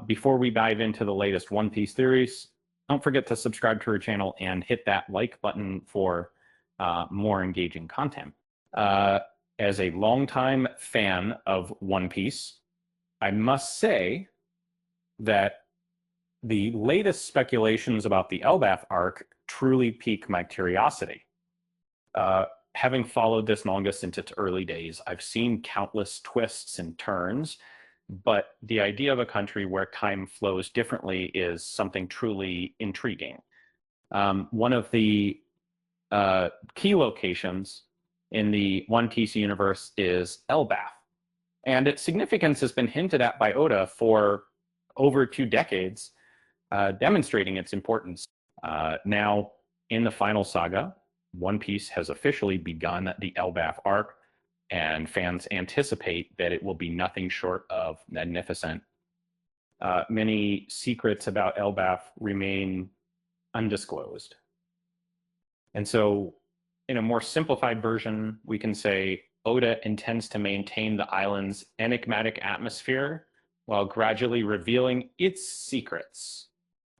Before we dive into the latest One Piece theories, don't forget to subscribe to our channel and hit that like button for more engaging content. Uh, as a longtime fan of One Piece, I must say that the latest speculations about the Elbaf arc truly pique my curiosity. Uh, Having followed this manga since its early days, I've seen countless twists and turns, but the idea of a country where time flows differently is something truly intriguing. One of the key locations in the One Piece universe is Elbaf, and its significance has been hinted at by Oda for over 2 decades, demonstrating its importance. Now, in the final saga, One Piece has officially begun the Elbaf arc, and fans anticipate that it will be nothing short of magnificent. Many secrets about Elbaf remain undisclosed. And so, in a more simplified version, we can say Oda intends to maintain the island's enigmatic atmosphere while gradually revealing its secrets.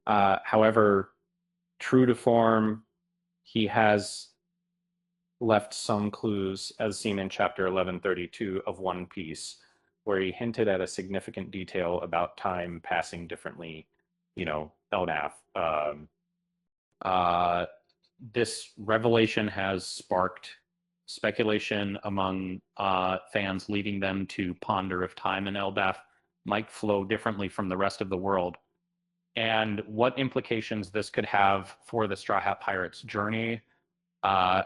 However, true to form, he has left some clues, as seen in chapter 1132 of One Piece, where he hinted at a significant detail about time passing differently, Elbaf. Uh, this revelation has sparked speculation among fans, leading them to ponder if time in Elbaf might flow differently from the rest of the world, and what implications this could have for the Straw Hat Pirates' journey. Uh,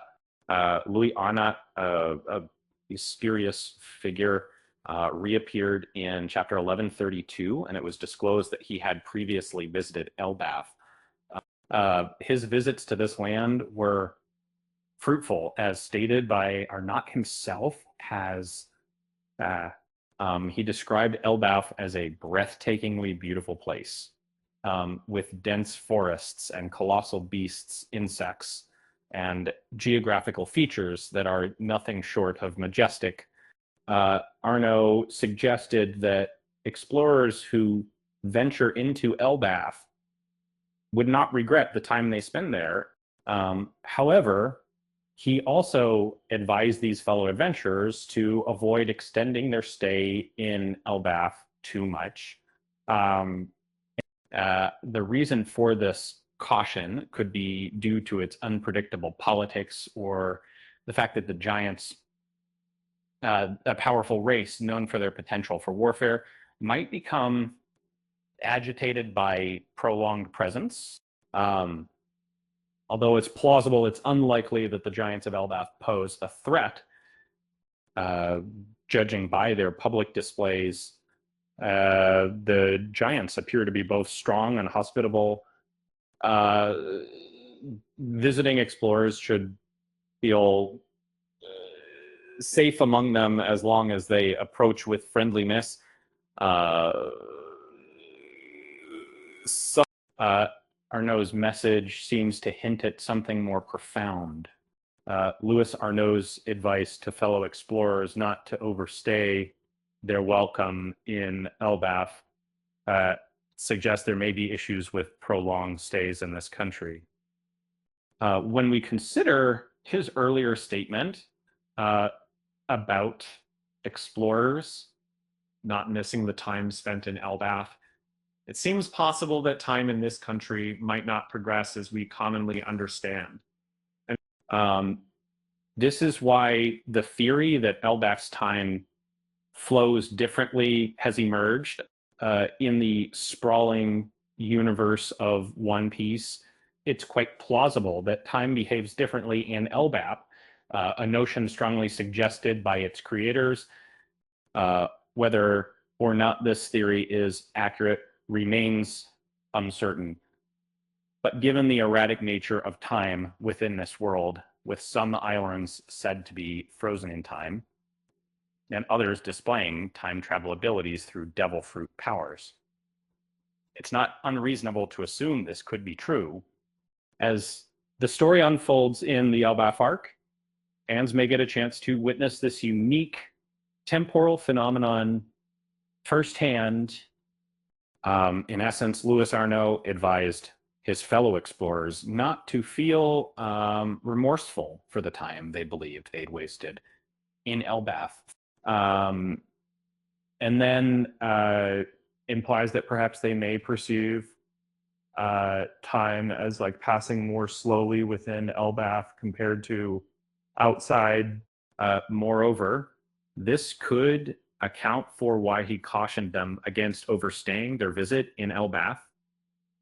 Louis Arnott, a mysterious figure, reappeared in chapter 1132, and it was disclosed that he had previously visited Elbaf. His visits to this land were fruitful, as stated by Arnott himself. He described Elbaf as a breathtakingly beautiful place, with dense forests and colossal beasts, insects, and geographical features that are nothing short of majestic. Arno suggested that explorers who venture into Elbaf would not regret the time they spend there. However, he also advised these fellow adventurers to avoid extending their stay in Elbaf too much. The reason for this caution could be due to its unpredictable politics, or the fact that the Giants, a powerful race known for their potential for warfare, might become agitated by prolonged presence. Although it's plausible, it's unlikely that the Giants of Elbaf pose a threat, judging by their public displays. The Giants appear to be both strong and hospitable. Visiting explorers should feel safe among them as long as they approach with friendliness. Arnaud's message seems to hint at something more profound. Louis Arnaud's advice to fellow explorers not to overstay their welcome in Elbaf suggests there may be issues with prolonged stays in this country. When we consider his earlier statement about explorers not missing the time spent in Elbaf, it seems possible that time in this country might not progress as we commonly understand. And this is why the theory that Elbaf's time flows differently has emerged in the sprawling universe of One Piece. It's quite plausible that time behaves differently in Elbaf, a notion strongly suggested by its creators. Whether or not this theory is accurate remains uncertain. But given the erratic nature of time within this world, with some islands said to be frozen in time, and others displaying time travel abilities through devil fruit powers, it's not unreasonable to assume this could be true. As the story unfolds in the Elbaf arc, fans may get a chance to witness this unique temporal phenomenon firsthand, In essence, Louis Arnaud advised his fellow explorers not to feel remorseful for the time they believed they'd wasted in Elbaf. Um, and then implies that perhaps they may perceive time as like passing more slowly within Elbaf compared to outside. Moreover, this could account for why he cautioned them against overstaying their visit in Elbaf,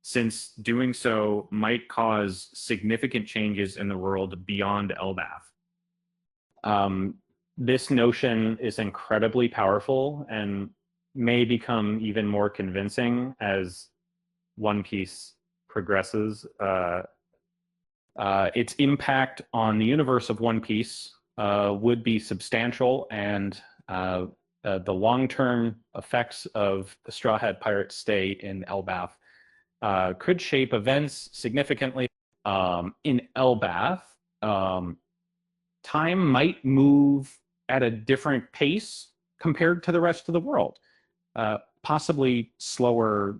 since doing so might cause significant changes in the world beyond Elbaf. Um, this notion is incredibly powerful and may become even more convincing as One Piece progresses. Its impact on the universe of One Piece would be substantial, and the long-term effects of the Straw Hat Pirates' stay in Elbaf could shape events significantly. In Elbaf, time might move at a different pace compared to the rest of the world, possibly slower.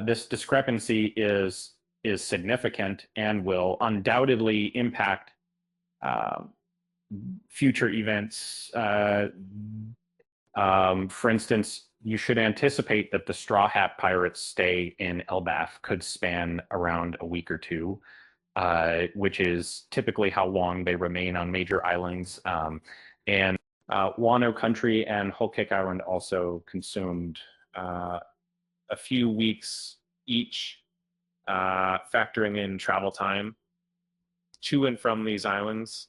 This discrepancy is significant and will undoubtedly impact future events. For instance, you should anticipate that the Straw Hat Pirates' stay in Elbaf could span around a week or two, which is typically how long they remain on major islands. And Wano Country and Whole Cake Island also consumed a few weeks each, factoring in travel time to and from these islands.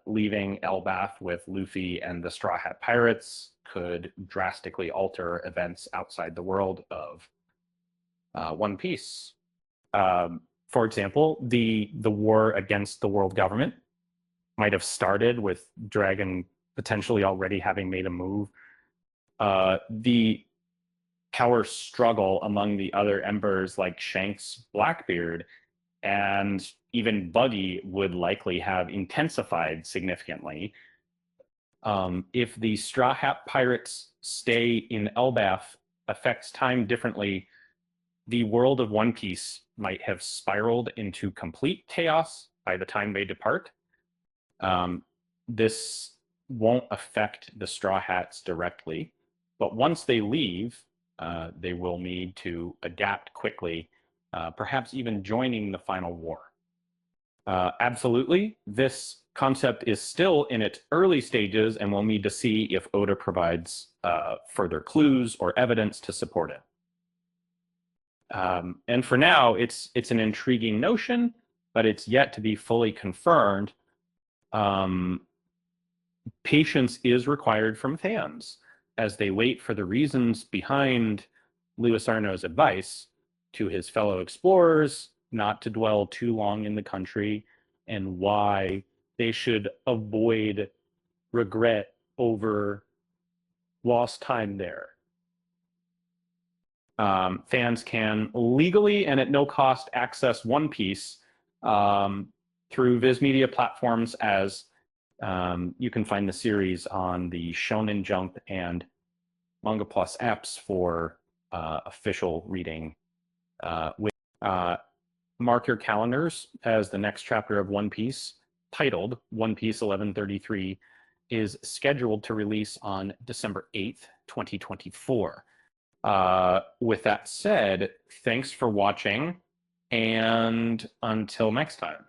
Leaving Elbaf with Luffy and the Straw Hat Pirates could drastically alter events outside the world of One Piece. For example, the war against the world government might have started with Dragon potentially already having made a move. The power struggle among the other embers like Shanks, Blackbeard, and even Buggy would likely have intensified significantly. If the Straw Hat Pirates' stay in Elbaf affects time differently, the world of One Piece might have spiraled into complete chaos by the time they depart. This won't affect the Straw Hats directly, but once they leave, they will need to adapt quickly, perhaps even joining the final war. Absolutely, this concept is still in its early stages, and we'll need to see if Oda provides further clues or evidence to support it. And for now, it's an intriguing notion, but it's yet to be fully confirmed. Patience is required from fans as they wait for the reasons behind Louis Arnaud's advice to his fellow explorers not to dwell too long in the country, and why they should avoid regret over lost time there. Fans can legally and at no cost access One Piece through Viz Media platforms, as you can find the series on the Shonen Jump and Manga Plus apps for official reading. Mark your calendars, as the next chapter of One Piece, titled One Piece 1133, is scheduled to release on December 8th, 2024. With that said, thanks for watching, and until next time.